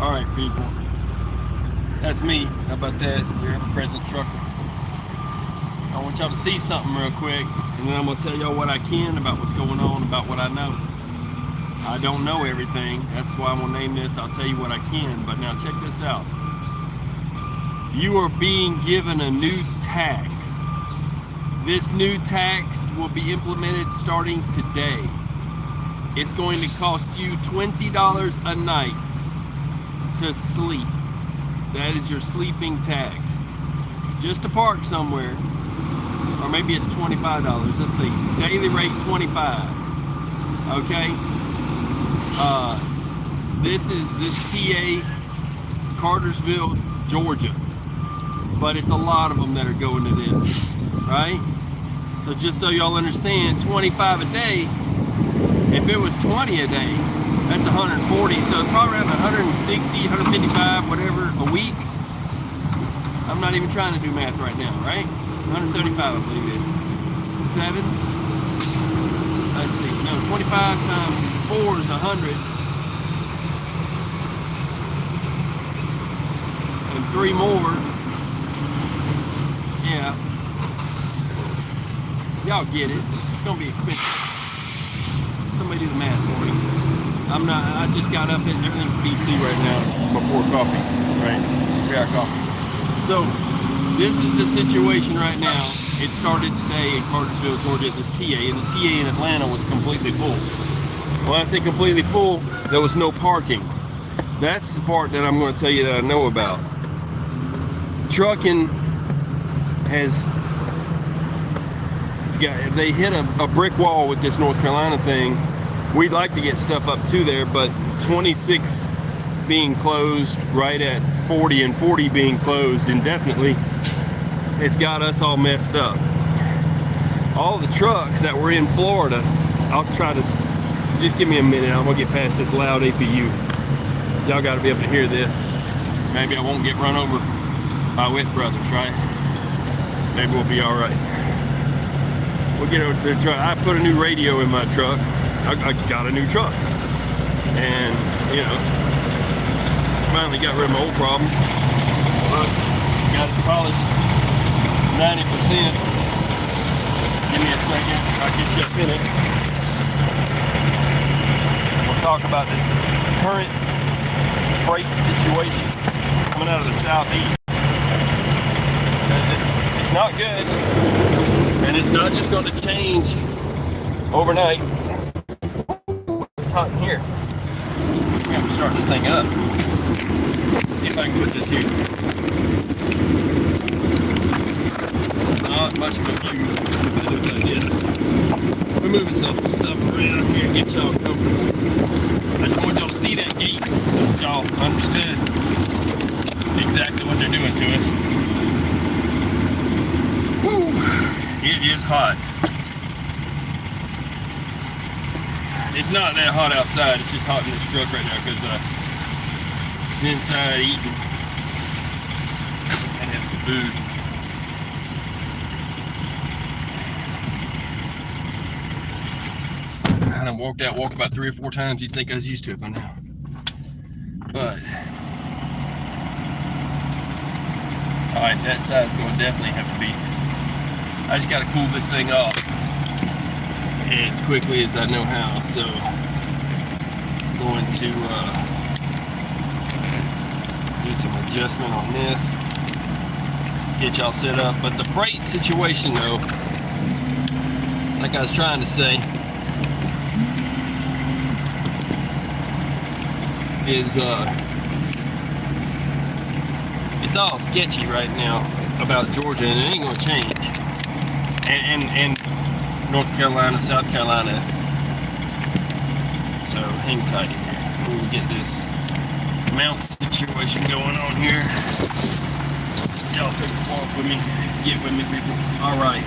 Alright, people. That's me. How about that? You're a present trucker. I want y'all to see something real quick, and then I'm going to tell y'all what I can about what's going on, about what I know. I don't know everything. That's why I'm going to name this. I'll tell you what I can. But now check this out. You are being given a new tax. This new tax will be implemented starting today. It's going to cost you $20 a night to sleep. That is your sleeping tax. Just to park somewhere. Or maybe it's $25. Let's see. Daily rate $25. Okay? This TA, Cartersville, Georgia. But it's a lot of them that are going to this. Right? So just so y'all understand, 25 a day, if it was 20 a day, that's 140, so it's probably around 160, 155, whatever, a week. I'm not even trying to do math right now, right? 175, I believe it is. 7, let's see, no, 25 times 4 is 100. And 3 more, yeah. Y'all get it. It's gonna be expensive. Somebody do the math for me. I just got up and everything's BC right now before coffee, right? 3-hour coffee. So, this is the situation right now. It started today in Cartersville, Georgia at this TA, and the TA in Atlanta was completely full. When I say completely full, there was no parking. That's the part that I'm going to tell you that I know about. Trucking has they hit a brick wall with this North Carolina thing. We'd like to get stuff up to there, but 26 being closed right at 40 and 40 being closed indefinitely has got us all messed up. All the trucks that were in Florida, I'll try to, just give me a minute, I'm gonna get past this loud APU. Y'all gotta be able to hear this. Maybe I won't get run over by Witt Brothers, right? Maybe we'll be all right. We'll get over to the truck. I put a new radio in my truck. I got a new truck. And, you know, finally got rid of my old problem. But got it polished 90%. Give me a second. I'll get you up in it. We'll talk about this current freight situation coming out of the southeast. It's not good. And it's not just going to change overnight. It's hot in here. I'm going to start this thing up. Let's see if I can put this here. Not much of a view, but it looks like this. We're moving some stuff around here to get y'all comfortable. I just want y'all to see that gate so that y'all understood exactly what they're doing to us. Woo! It is hot. It's not that hot outside, it's just hot in this truck right now because it's inside eating and had some food. I done walked about 3 or 4 times. You'd think I was used to it by now. But, alright, that side's going to definitely have to be. I just got to cool this thing off as quickly as I know how, so I'm going to do some adjustment on this, get y'all set up. But the freight situation though, like I was trying to say, is it's all sketchy right now about Georgia, and it ain't gonna change. And North Carolina, South Carolina. So hang tight here. We'll get this mount situation going on here. Y'all take a walk with me. Get with me, people. Alright.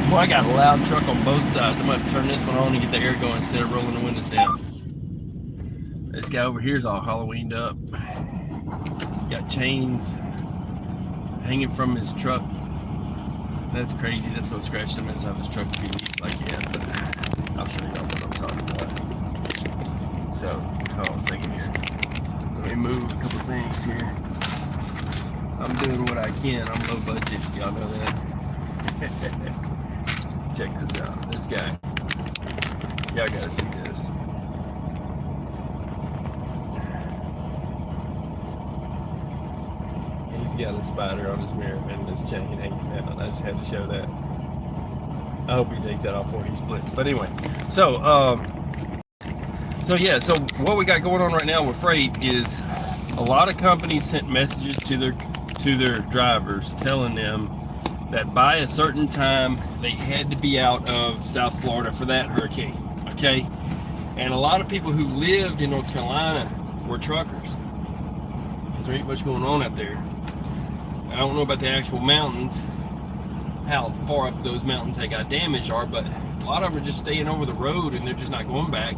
Well, I got a loud truck on both sides. I'm going to turn this one on and get the air going instead of rolling the windows down. This guy over here is all Halloweened up. Got chains hanging from his truck. That's crazy. That's going to scratch the mess out of his truck if he leaves like he had. But I'll show you what I'm talking about. So, hold on a second here. Let me move a couple things here. I'm doing what I can. I'm low budget. Y'all know that. Check this out. This guy. Y'all gotta see this. He's got a spider on his mirror and this chain hanging down. I just had to show that. I hope he takes that off before he splits. But anyway, so yeah, so what we got going on right now with freight is a lot of companies sent messages to their drivers telling them that by a certain time they had to be out of South Florida for that hurricane, okay? And a lot of people who lived in North Carolina were truckers because there ain't much going on out there. I don't know about the actual mountains, how far up those mountains that got damaged are, but a lot of them are just staying over the road and they're just not going back.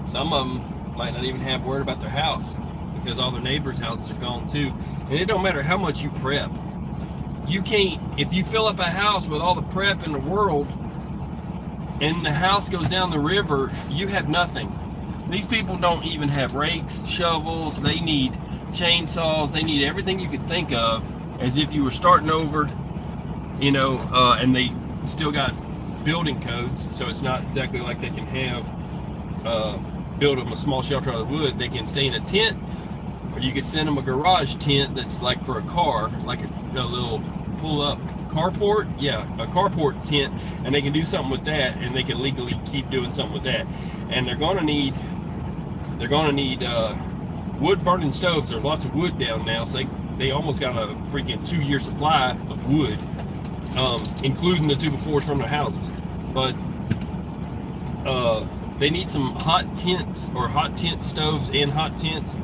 Some of them might not even have word about their house because all their neighbors' houses are gone too. And it don't matter how much you prep. You can't, if you fill up a house with all the prep in the world and the house goes down the river, you have nothing. These people don't even have rakes, shovels, they need chainsaws, they need everything you could think of as if you were starting over, you know, and they still got building codes, so it's not exactly like they can have build them a small shelter out of wood. They can stay in a tent, or you can send them a garage tent that's like for a car, like a little pull-up carport, yeah, a carport tent, and they can do something with that, and they can legally keep doing something with that. And they're gonna need wood burning stoves. There's lots of wood down now, so they almost got a freaking 2-year supply of wood, including the 2x4s from their houses. But they need some hot tents, or hot tent stoves and hot tents,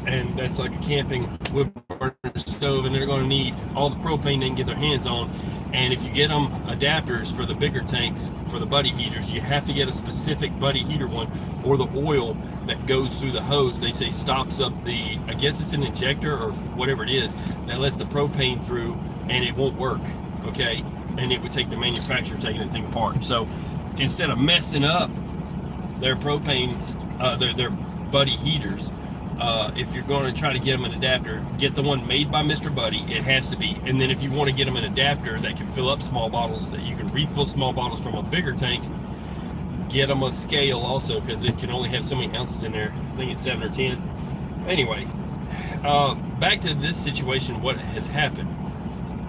and that's like a camping wood burner stove, and they're going to need all the propane they can get their hands on. And if you get them adapters for the bigger tanks, for the buddy heaters, you have to get a specific buddy heater one, or the oil that goes through the hose, they say stops up the, I guess it's an injector or whatever it is, that lets the propane through, and it won't work, okay? And it would take the manufacturer taking the thing apart. So instead of messing up their propanes, their buddy heaters, if you're going to try to get them an adapter, get the one made by Mr. Buddy. It has to be. And then if you want to get them an adapter that can fill up small bottles, that you can refill small bottles from a bigger tank, get them a scale also, because it can only have so many ounces in there. I think it's 7 or 10. Anyway, back to this situation, what has happened.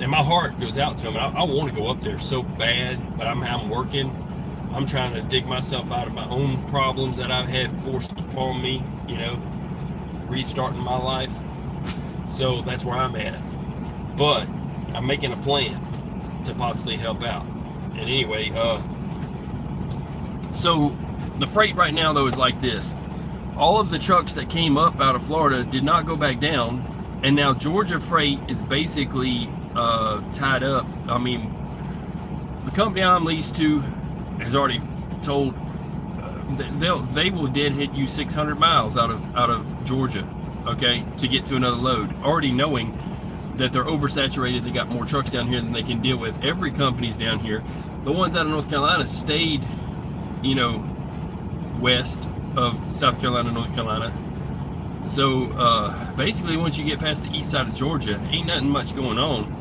And my heart goes out to them. I want to go up there so bad, but I'm working. I'm trying to dig myself out of my own problems that I've had forced upon me, you know, restarting my life. So that's where I'm at. But I'm making a plan to possibly help out. And anyway, so the freight right now though is like this. All of the trucks that came up out of Florida did not go back down, and now Georgia freight is basically tied up. I mean, the company I'm leased to has already told they will dead hit you 600 miles out of Georgia, okay, to get to another load, already knowing that they're oversaturated. They got more trucks down here than they can deal with. Every company's down here. The ones out of North Carolina stayed, you know, west of South Carolina, North Carolina. So basically, once you get past the east side of Georgia, ain't nothing much going on,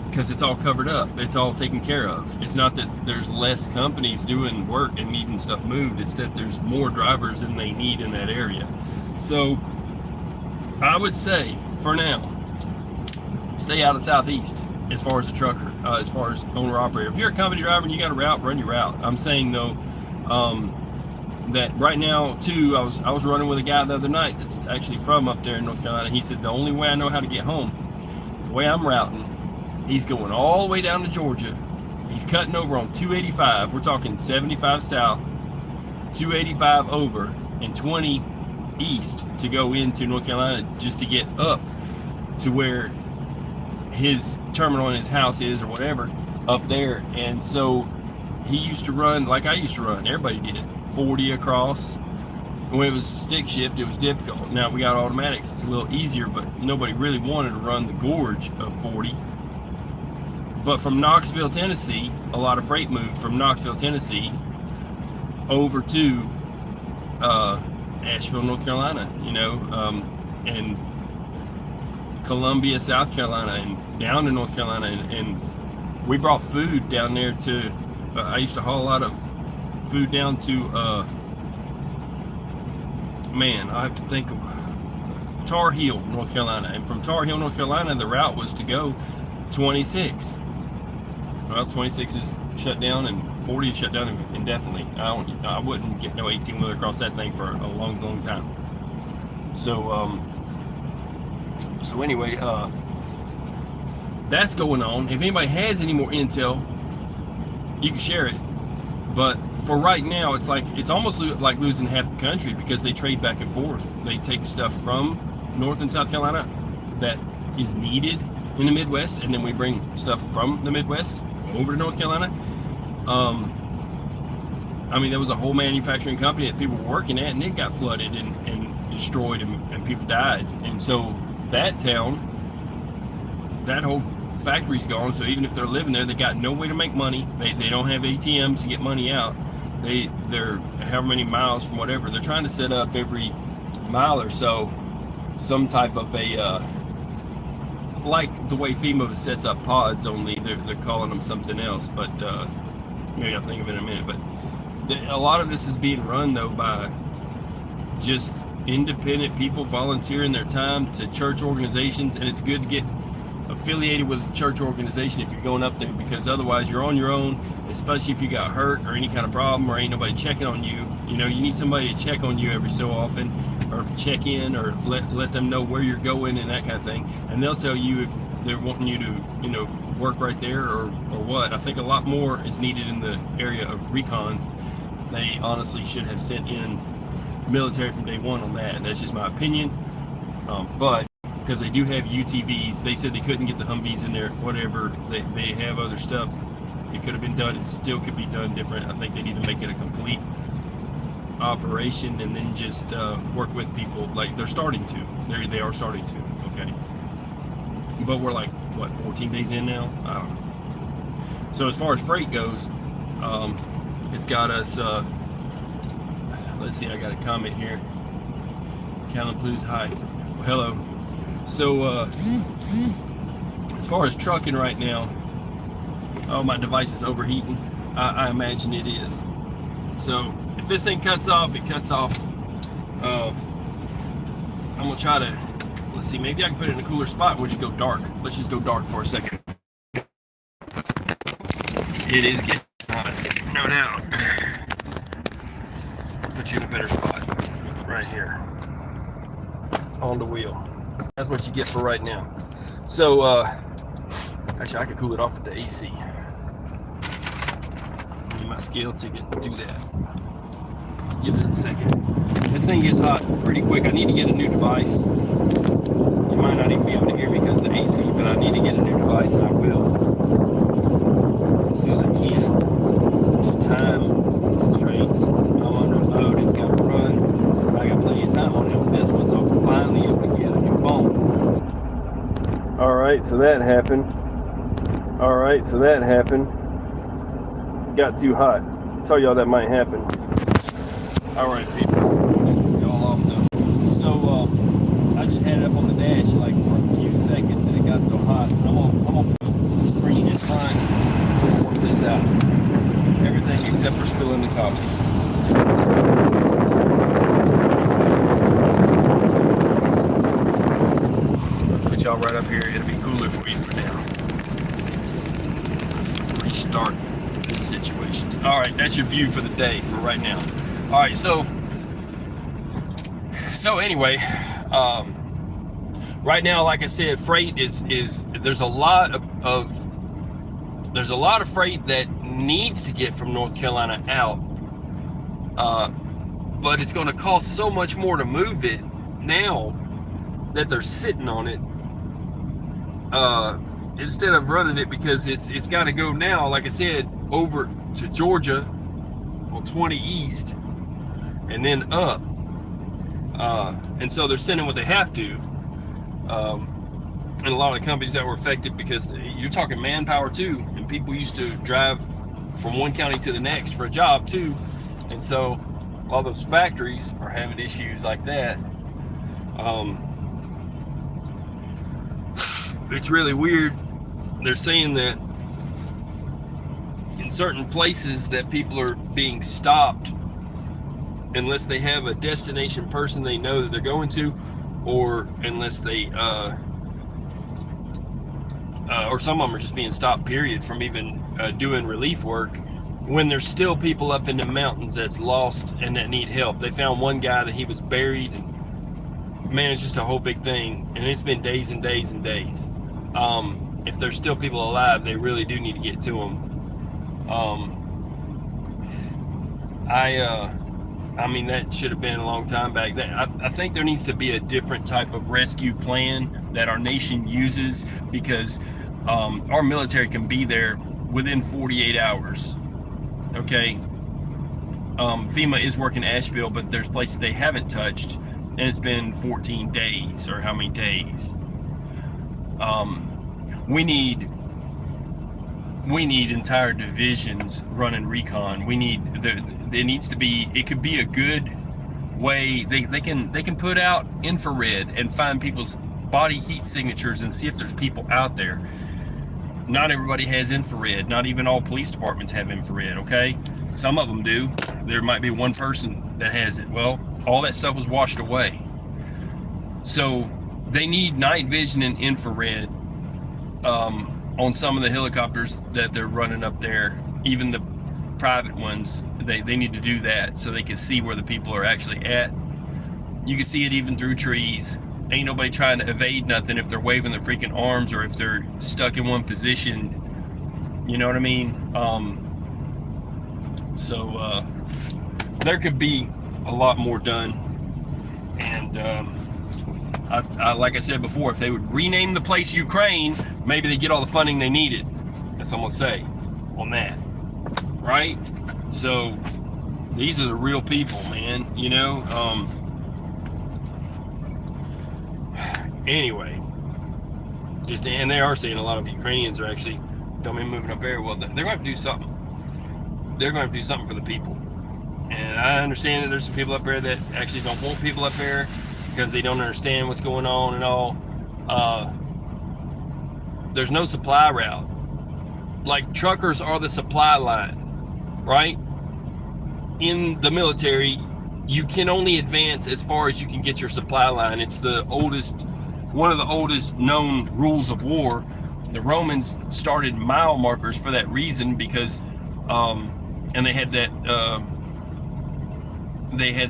because it's all covered up. It's all taken care of. It's not that there's less companies doing work and needing stuff moved. It's that there's more drivers than they need in that area. So I would say, for now, stay out of Southeast as far as a trucker, as far as owner-operator. If you're a company driver and you got a route, run your route. I'm saying, though, that right now, too, I was running with a guy the other night that's actually from up there in North Carolina. He said, the only way I know how to get home, the way I'm routing, he's going all the way down to Georgia. He's cutting over on 285. We're talking 75 south, 285 over, and 20 east to go into North Carolina, just to get up to where his terminal in his house is, or whatever, up there. And so he used to run like I used to run. Everybody did 40 across. When it was stick shift, it was difficult. Now we got automatics, it's a little easier, but nobody really wanted to run the gorge of 40. But from Knoxville, Tennessee, a lot of freight moved from Knoxville, Tennessee over to Asheville, North Carolina, and Columbia, South Carolina, and down to North Carolina, and we brought food down there to. I used to haul a lot of food down to. I have to think of Tar Heel, North Carolina, and from Tar Heel, North Carolina, the route was to go 26. Well, 26 is shut down, and 40 is shut down indefinitely. I wouldn't get no 18-wheeler across that thing for a long, long time. So anyway, that's going on. If anybody has any more intel, you can share it. But for right now, it's almost like losing half the country, because they trade back and forth. They take stuff from North and South Carolina that is needed in the Midwest, and then we bring stuff from the Midwest over to North Carolina. There was a whole manufacturing company that people were working at, and it got flooded and destroyed, and people died. And so that town, that whole factory's gone. So even if they're living there, they got no way to make money. They don't have ATMs to get money out. They're however many miles from whatever. They're trying to set up every mile or so some type of a like the way FEMA sets up pods, only they're calling them something else. But maybe I'll think of it in a minute. But a lot of this is being run though by just independent people volunteering their time to church organizations, and it's good to get affiliated with a church organization if you're going up there, because otherwise you're on your own, especially if you got hurt or any kind of problem or ain't nobody checking on you. You need somebody to check on you every so often, or check in, or let them know where you're going and that kind of thing, and they'll tell you if they're wanting you to work right there or what. I think a lot more is needed in the area of recon. They honestly should have sent in military from day one on that, and that's just my opinion. But because they do have UTVs, they said they couldn't get the Humvees in there, whatever. They have other stuff. It could have been done. It still could be done different. I think they need to make it a complete operation, and then just work with people like they're starting to. They are starting to, okay? But we're like, what, 14 days in now? I don't know. So as far as freight goes, it's got us, let's see, I got a comment here. Callan Blues, hi. Well, hello. So, as far as trucking right now, oh, my device is overheating. I imagine it is. So, if this thing cuts off, it cuts off. I'm going to try to, let's see, maybe I can put it in a cooler spot and we'll just go dark. Let's just go dark for a second. It is getting hot, no doubt. I'll put you in a better spot, right here, on the wheel. That's what you get for right now. So, actually, I could cool it off with the AC. Need my scale ticket to do that. Give this a second. This thing gets hot pretty quick. I need to get a new device. You might not even be able to hear me because of the AC, but I need to get a new device, and I will as soon as I can. Just time constraints. I'm under load. It's got to run. I got plenty of time on it on this one, so I'm finally able to get a new phone. All right, so that happened. Got too hot. I told y'all that might happen. All right, people. Y'all off though. So I just had it up on the dash like for a few seconds, and it got so hot. I'm gonna put the screen in front and work this out. Everything except for spilling the coffee. Put y'all right up here. It'll be cooler for you for now. Let's restart this situation. All right, that's your view for the day for right now. All right, so anyway, right now, like I said, freight is there's a lot of freight that needs to get from North Carolina out, but it's going to cost so much more to move it now that they're sitting on it, instead of running it, because it's got to go now, like I said, over to Georgia on 20 East and then up, and so they're sending what they have to, and a lot of the companies that were affected, because you're talking manpower too, and people used to drive from one county to the next for a job too, and so A lot of those factories are having issues like that. It's really weird. They're saying that in certain places that people are being stopped unless they have a destination person they know that they're going to, or unless they or some of them are just being stopped period from even doing relief work, when there's still people up in the mountains that's lost and that need help. They found one guy that he was buried, and man, it's just a whole big thing, and it's been days and days and days. If there's still people alive, they really do need to get to them. I mean, that should have been a long time back. I think there needs to be a different type of rescue plan that our nation uses, because our military can be there within 48 hours. Okay. FEMA is working Asheville, but there's places they haven't touched, and it's been 14 days or how many days. We need entire divisions running recon. There needs to be, it could be a good way, they can put out infrared and find people's body heat signatures and see if there's people out there. Not everybody has infrared. Not even all police departments have infrared, okay? Some of them do. There might be one person that has it. Well, all that stuff was washed away. So they need night vision and infrared on some of the helicopters that they're running up there. Even the private ones, they need to do that so they can see where the people are actually at. You can see it even through trees. Ain't nobody trying to evade nothing if they're waving their freaking arms or if they're stuck in one position. You know what I mean? So there could be a lot more done. And I like I said before, if they would rename the place Ukraine, maybe they get all the funding they needed. That's what I'm gonna say on that. Right? So these are the real people, man. You know. Anyway, and they are saying a lot of Ukrainians are actually moving up there. Well, they're going to have to do something. They're going to have to do something for the people. And I understand that there's some people up there that actually don't want people up there because they don't understand what's going on and all. There's no supply route. Like, truckers are the supply line, right? In the military, you can only advance as far as you can get your supply line. It's the oldest, one of the oldest known rules of war. The Romans started mile markers for that reason, because and they had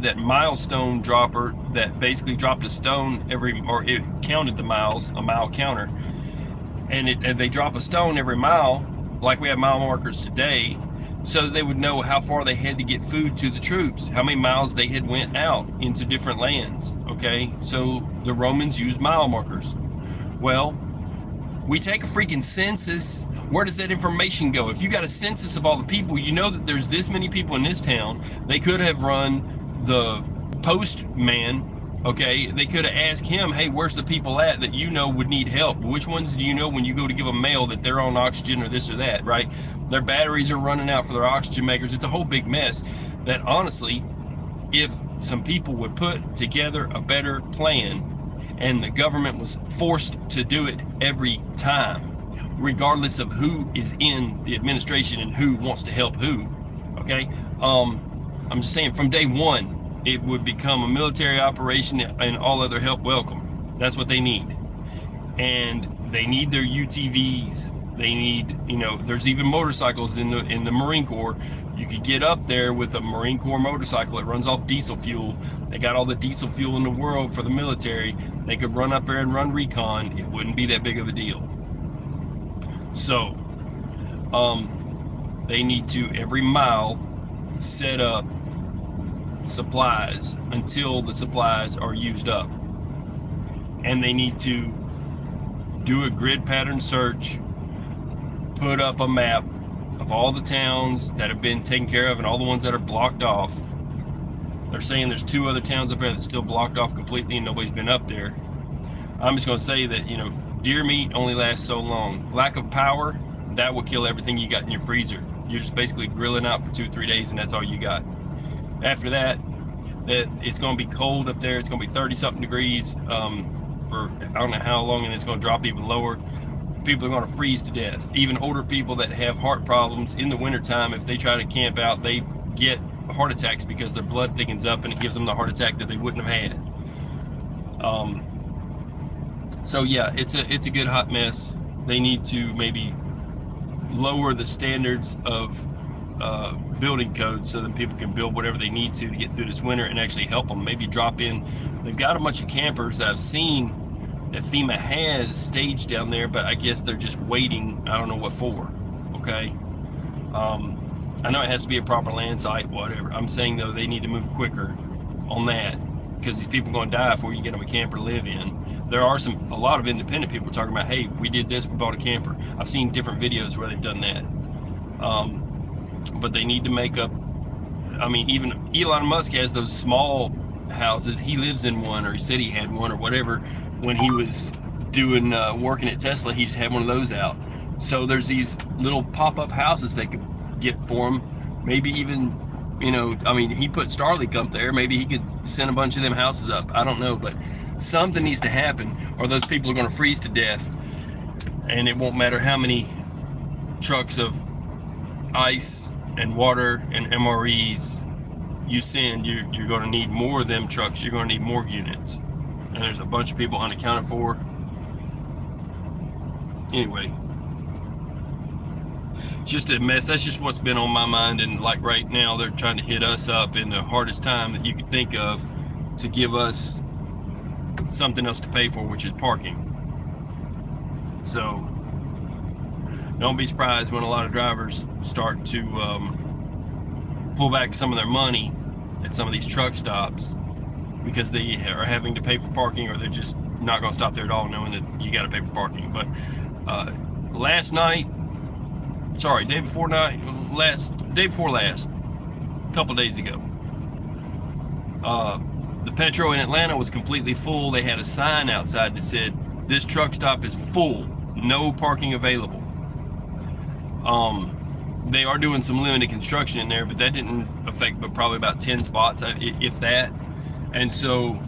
that milestone dropper that basically dropped a stone or it counted the miles, a mile counter, and they drop a stone every mile, like we have mile markers today, so that they would know how far they had to get food to the troops, how many miles they had went out into different lands. Okay, so the Romans used mile markers. Well, we take a freaking census. Where does that information go? If you got a census of all the people, you know that there's this many people in this town. They could have run the postman. Okay, they could have asked him, hey, where's the people at that you know would need help? Which ones do you know when you go to give them mail that they're on oxygen or this or that, right? Their batteries are running out for their oxygen makers. It's a whole big mess that, honestly, if some people would put together a better plan and the government was forced to do it every time, regardless of who is in the administration and who wants to help who, okay? I'm just saying, from day one, it would become a military operation and all other help welcome. That's what they need. And they need their UTVs. They need, you know, there's even motorcycles in the Marine Corps. You could get up there with a Marine Corps motorcycle. It runs off diesel fuel. They got all the diesel fuel in the world for the military. They could run up there and run recon. It wouldn't be that big of a deal. So, they need to, every mile, set up supplies until the supplies are used up. And they need to do a grid pattern search, put up a map of all the towns that have been taken care of and all the ones that are blocked off. They're saying there's 2 other towns up there that's still blocked off completely and nobody's been up there. I'm just going to say that, you know, deer meat only lasts so long. Lack of power, that will kill everything you got in your freezer. You're just basically grilling out for 2-3 days and that's all you got. After that, it's going to be cold up there. It's going to be 30-something degrees for I don't know how long, and it's going to drop even lower. People are going to freeze to death. Even older people that have heart problems in the wintertime, if they try to camp out, they get heart attacks because their blood thickens up and it gives them the heart attack that they wouldn't have had. So yeah, it's a good hot mess. They need to maybe lower the standards of building code so that people can build whatever they need to get through this winter and actually help them. Maybe drop in. They've got a bunch of campers that I've seen that FEMA has staged down there, but I guess they're just waiting. I don't know what for. Okay. I know it has to be a proper land site, whatever. I'm saying though, they need to move quicker on that, because these people are going to die before you get them a camper to live in. There are a lot of independent people talking about, hey, we did this, we bought a camper. I've seen different videos where they've done that. But they need to make up. I mean, even Elon Musk has those small houses. He lives in one, or he said he had one, or whatever. When he was doing working at Tesla, he just had one of those out. So there's these little pop-up houses they could get for him. Maybe even, I mean, he put Starlink up there. Maybe he could send a bunch of them houses up. I don't know, but something needs to happen, or those people are going to freeze to death, and it won't matter how many trucks of ice and water and MREs you send. You're going to need more of them trucks. You're going to need more units, and there's a bunch of people unaccounted for. Anyway, just a mess. That's just what's been on my mind. And like right now, they're trying to hit us up in the hardest time that you could think of to give us something else to pay for, which is parking. So don't be surprised when a lot of drivers start to pull back some of their money at some of these truck stops because they are having to pay for parking, or they're just not going to stop there at all, knowing that you got to pay for parking. But day before last, a couple days ago, the Petro in Atlanta was completely full. They had a sign outside that said, "This truck stop is full, no parking available." They are doing some limited construction in there, but that didn't affect but probably about 10 spots, if that. And so,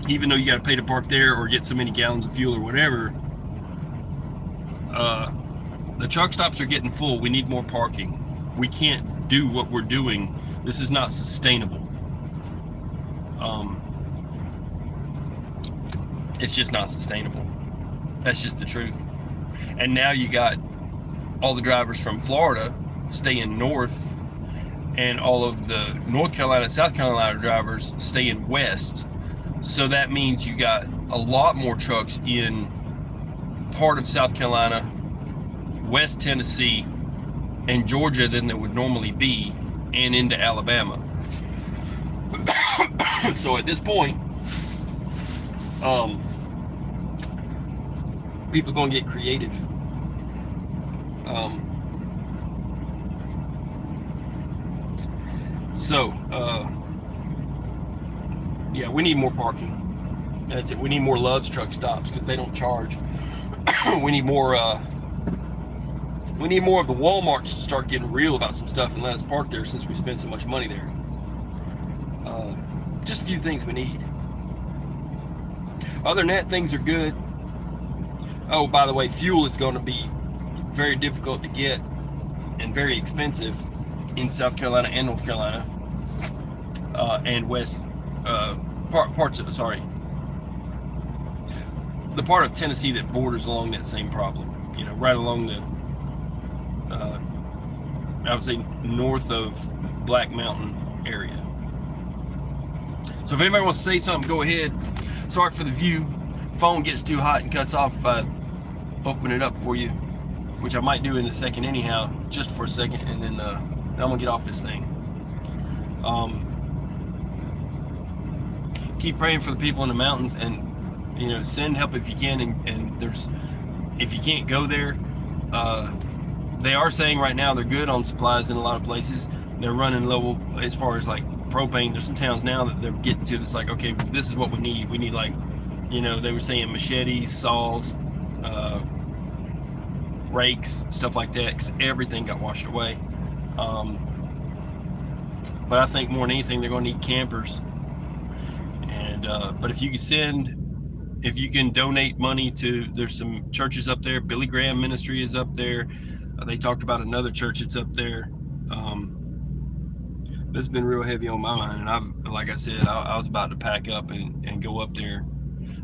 even though you got to pay to park there or get so many gallons of fuel or whatever, the truck stops are getting full. We need more parking. We can't do what we're doing. This is not sustainable. It's just not sustainable. That's just the truth. And now you got all the drivers from Florida staying north, and all of the North Carolina, South Carolina drivers staying west. So that means you got a lot more trucks in part of South Carolina, West Tennessee, and Georgia than there would normally be, and into Alabama. So at this point, people are going to get creative. Yeah, we need more parking. That's it. We need more Love's truck stops because they don't charge. We need more of the Walmarts to start getting real about some stuff and let us park there, since we spend so much money there. Just a few things we need. Other than that, things are good. Oh, by the way, fuel is going to be very difficult to get and very expensive in South Carolina and North Carolina, and the part of Tennessee that borders along that same problem. Right along the, I would say north of Black Mountain area. So if anybody wants to say something, go ahead. Sorry for the view. Phone gets too hot and cuts off if I open it up for you, which I might do in a second anyhow, just for a second, and then I'm gonna get off this thing. Keep praying for the people in the mountains, and send help if you can. And if you can't go there, they are saying right now they're good on supplies in a lot of places. They're running low as far as like propane. There's some towns now that they're getting to that's like, okay, this is what we need. We need, like, they were saying machetes, saws, rakes, stuff like that, because everything got washed away. But I think more than anything, they're going to need campers. And but if you can donate money to, there's some churches up there. Billy Graham Ministry is up there. They talked about another church that's up there. That's been real heavy on my mind. And like I said, I was about to pack up and go up there.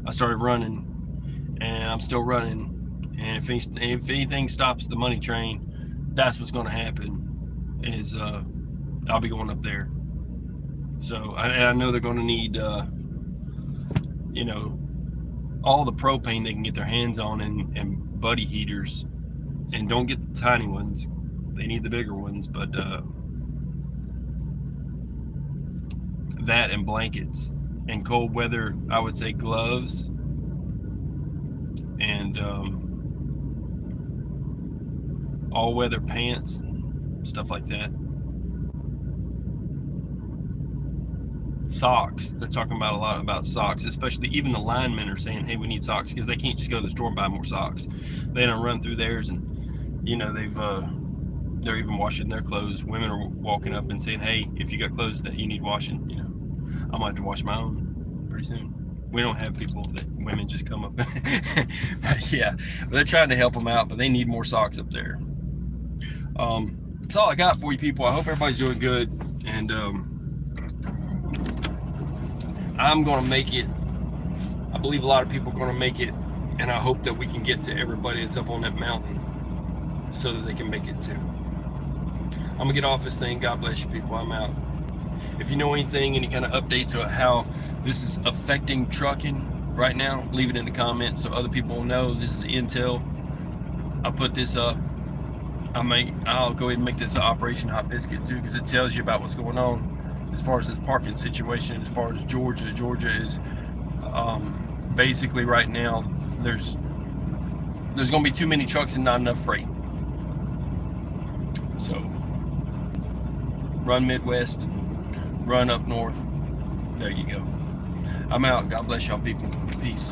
I started running, and I'm still running. And if anything stops the money train, that's what's going to happen. Is I'll be going up there. So I know they're going to need, all the propane they can get their hands on, and buddy heaters. And don't get the tiny ones. They need the bigger ones. But that and blankets and cold weather, I would say gloves and all weather pants, stuff like that. Socks. They're talking about a lot about socks, especially even the linemen are saying, hey, we need socks, because they can't just go to the store and buy more socks. They don't run through theirs, and they're even washing their clothes. Women are walking up and saying, hey, if you got clothes that you need washing, I might have to wash my own pretty soon. We don't have people that women just come up. But yeah, they're trying to help them out, but they need more socks up there. That's all I got for you people. I hope everybody's doing good, and I'm going to make it. I believe a lot of people are going to make it, and I hope that we can get to everybody that's up on that mountain so that they can make it too. I'm going to get off this thing. God bless you people. I'm out. If you know anything, any kind of updates on how this is affecting trucking right now, leave it in the comments so other people will know. This is intel. I'll put this up. I'll go ahead and make this an Operation Hot Biscuit too, because it tells you about what's going on as far as this parking situation. As far as Georgia is basically right now there's going to be too many trucks and not enough freight. So run Midwest, run up north. There you go. I'm out. God bless y'all people. Peace.